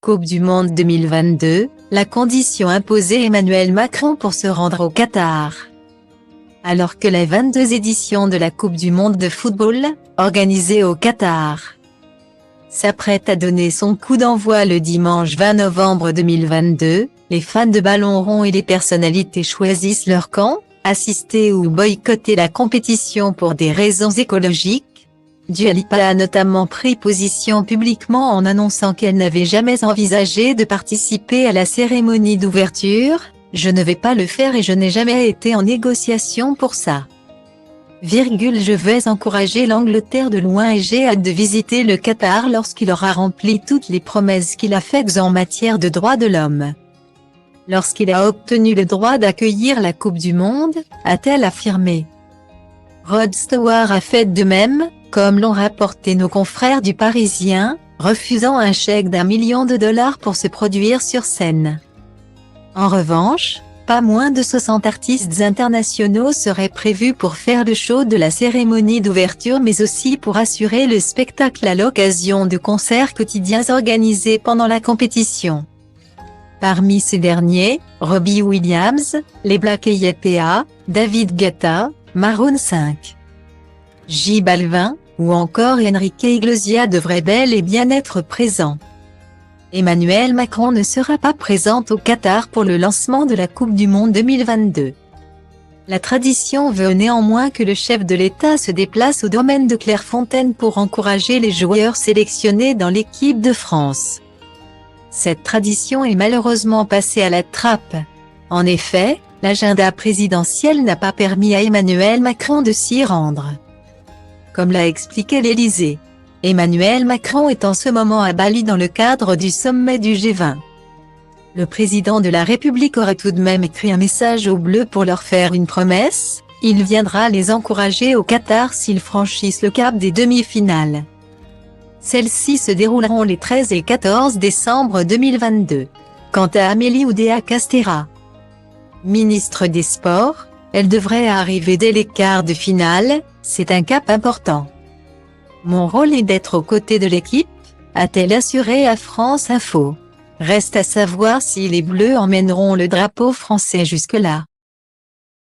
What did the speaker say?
Coupe du Monde 2022, la condition imposée Emmanuel Macron pour se rendre au Qatar. Alors que la 22e édition de la Coupe du Monde de football, organisée au Qatar, s'apprête à donner son coup d'envoi le dimanche 20 novembre 2022, les fans de ballon rond et les personnalités choisissent leur camp, assister ou boycotter la compétition pour des raisons écologiques. Dua Lipa a notamment pris position publiquement en annonçant qu'elle n'avait jamais envisagé de participer à la cérémonie d'ouverture. « Je ne vais pas le faire et je n'ai jamais été en négociation pour ça. Je vais encourager l'Angleterre de loin et j'ai hâte de visiter le Qatar lorsqu'il aura rempli toutes les promesses qu'il a faites en matière de droits de l'homme. Lorsqu'il a obtenu le droit d'accueillir la Coupe du Monde », a-t-elle affirmé. Rod Stewart a fait de même, comme l'ont rapporté nos confrères du Parisien, refusant un chèque d'1 million de dollars pour se produire sur scène. En revanche, pas moins de 60 artistes internationaux seraient prévus pour faire le show de la cérémonie d'ouverture mais aussi pour assurer le spectacle à l'occasion de concerts quotidiens organisés pendant la compétition. Parmi ces derniers, Robbie Williams, les Black Eyed Peas, David Guetta, Maroon 5, J Balvin, ou encore Enrique Iglesias devraient bel et bien être présents. Emmanuel Macron ne sera pas présent au Qatar pour le lancement de la Coupe du Monde 2022. La tradition veut néanmoins que le chef de l'État se déplace au domaine de Clairefontaine pour encourager les joueurs sélectionnés dans l'équipe de France. Cette tradition est malheureusement passée à la trappe. En effet, l'agenda présidentiel n'a pas permis à Emmanuel Macron de s'y rendre. Comme l'a expliqué l'Élysée, Emmanuel Macron est en ce moment à Bali dans le cadre du sommet du G20. Le président de la République aurait tout de même écrit un message aux Bleus pour leur faire une promesse, il viendra les encourager au Qatar s'ils franchissent le cap des demi-finales. Celles-ci se dérouleront les 13 et 14 décembre 2022. Quant à Amélie Oudéa-Castéra, ministre des Sports, elle devrait arriver dès les quarts de finale, c'est un cap important. Mon rôle est d'être aux côtés de l'équipe, a-t-elle assuré à France Info. Reste à savoir si les Bleus emmèneront le drapeau français jusque-là.